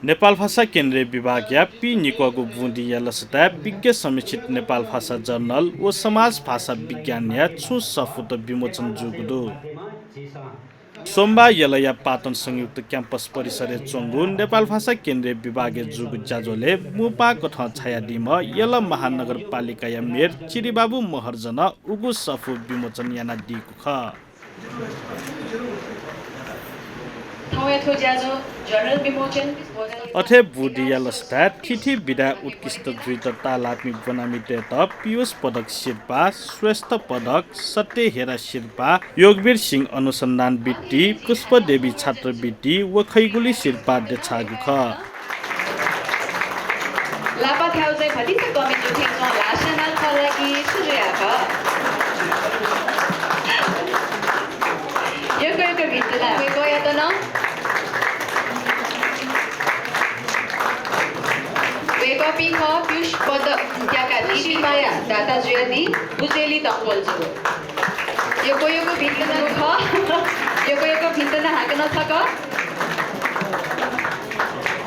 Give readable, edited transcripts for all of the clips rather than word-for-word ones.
नेपाल भाषा केन्द्रीय विभाग या पी निकगु बुन्दी या लसता विज्ञ समीक्षित नेपाल भाषा जर्नल व समाज भाषा विज्ञान या छु सफुत विमोचन जुगुदु सोमबार यलया पाटन संयुक्त क्याम्पस परिसर चोङ्गु नेपाल भाषा केन्द्रीय विभाग जुग जाजोले मुपा कठ छायाडिम यल महानगरपालिका या मेयर चिरिबाबु महर्जन उगु सफु विमोचन याना दिगु ख अथे बुडिया लस्ता ठिठी बिदा उत्कृष्ट द्वित तालात्मिक बनामिते त पियुष पदक शिर्पा श्रेष्ठ पदक सत्य हेरा शिर्पा योगवीर सिंह अनुसन्धान बिट्टी पुष्प देवी छात्र बिट्टी व खैगुली शिर्पा देछागु ख लापा थाउ चाहिँ भदिस कमेन्ट उठेछ लासनाल खलाकी सुजुयाका यो गएको भित्रला गयो त न वेकपी ख पियुष पद त्याका दिदी माया दादा जुयदी बुझेली तंगोल्छु यो कोयोको भित्र न ख यो कोयोको भित्र न हाक्न छ क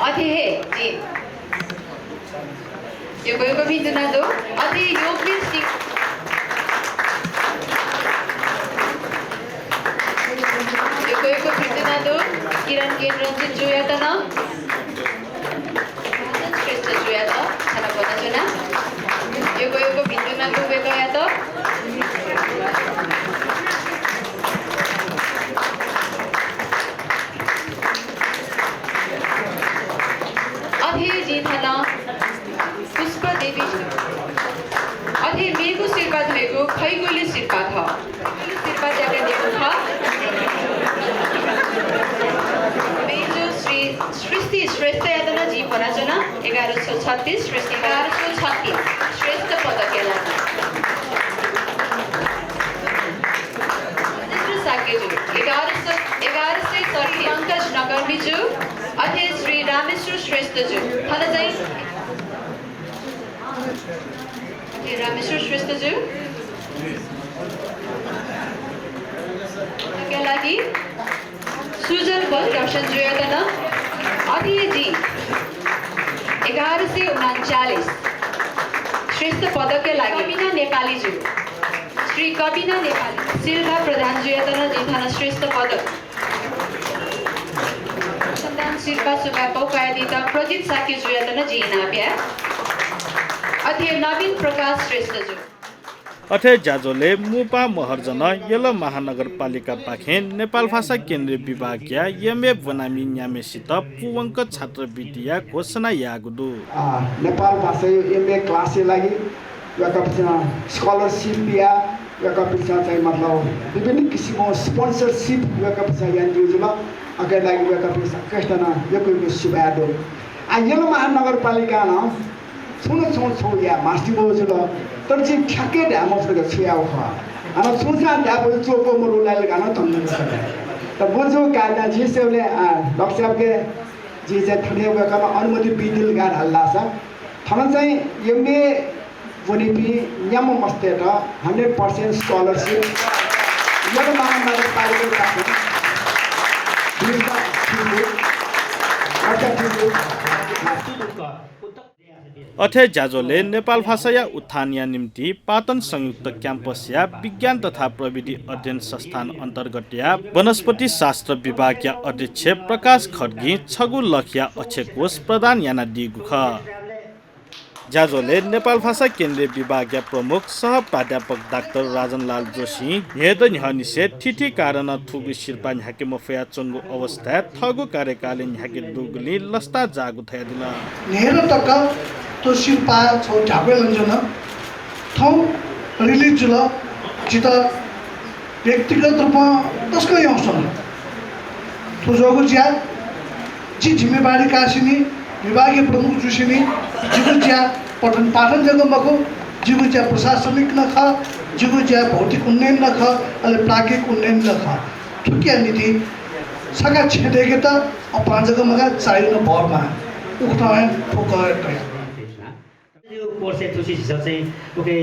अथे हे जी यो कोयोको भित्र न दो अथे योगवीर सिंह यो कोयोको भित्र न दो किरण केन्द्र से जुया त न यो गएको भित्रमा गएको या त अथे जिथन पुष्प देवी अथे मेगु शिर्पा धएको खैगुली शिर्पा थ शिर्पा त्यागे दिएको थ मेजो श्री सृष्टि श्रेष्ठ यातना जी पराजना 1136 सृष्टि 1136 श्रेष्ठ पदक केला साकेजु 1130 पंकज नगर्मी जु अथे श्री रामेश्वर श्रेष्ठ जु थाहा चाहिँ रामेश्वर श्रेष्ठ जु के लागि सुजल बल दर्शन जुयतना अथे जी 1139 श्रेष्ठ पदक के लागि कविना नेपाली जु श्री कविना नेपाली शिल्पा प्रधान जुयतना जिथाना श्रेष्ठ पदक सन्तान शिल्पा सुबा पौकायदिता प्रदीप साकी जुयतना जिनाप्या अथे नवीन प्रकाश श्रेष्ठ जु अथे जाजोले मुपा महर्जन यल महानगरपालिका पाखे नेपाल भाषा केन्द्रीय विभाग या एमए बनामी न्यामेसित पुवंक छात्रवृत्ति या घोषणा यागुदु नेपाल भाषा एमए क्लास लागि याका स्कॉलरशिप या याका चाहिँ मतलब विभिन्न किसिमको स्पोन्सरशिप याका या दिजुला अगे लागि याका कष्टना यको सुबादो आ यल महानगरपालिका न सुन या मास्टिबो जुल तर चाहिँ ठ्याक्कै ढाम अफ्रिका छुयाउ ख अनि सुनसा ढाब चोको मरुलाल गाना तन्न सके त बोजो कादा जिसेले डक्टरके जे चाहिँ थने गएका अनुमति बिदिल गार हल्ला छ थन चाहिँ एमए वनिपी न्याम मस्ते र 100% स्कॉलरशिप यो महामारी पालिका अथे जाजोले नेपाल भाषा या उत्थान या निम्ति पाटन संयुक्त क्याम्पस या विज्ञान तथा प्रविधि अध्ययन संस्थान अन्तर्गत या वनस्पति शास्त्र विभाग या अध्यक्ष प्रकाश खड्गी छगु लखिया अक्षकोष प्रधान याना दिगुख जाजोले नेपाल भाषा केन्द्रीय विभाग या प्रमुख सह प्राध्यापक डाक्टर राजनलाल जोशी हेद निहनिसे ठिठी कारण थुगु शिल्पा न्याके मफया चंगु अवस्था थगु कार्यकाल न्याके दुगुली लस्ता जागु थयदिला नेर तक तो शिल्पा छौ ढाबे लंजन थौ रिलीज जुल जित व्यक्तिगत रूपमा तस्को यौसन तो जोगु ज्या जी जिम्मेवारी कासिनी विभागीय प्रमुख जुसिनी जिगुज्या पठन पाठन जगमको जिगुज्या प्रशासनिक नख जिगुज्या भौतिक उन्नयन नख अले प्राज्ञिक उन्नयन नख ठुकिया नीति सका छेदेके त अपराध जगमका चाहिन भरमा उठ्न ठोकर यो कोर्स चाहिँ तुसी चाहिँ ओके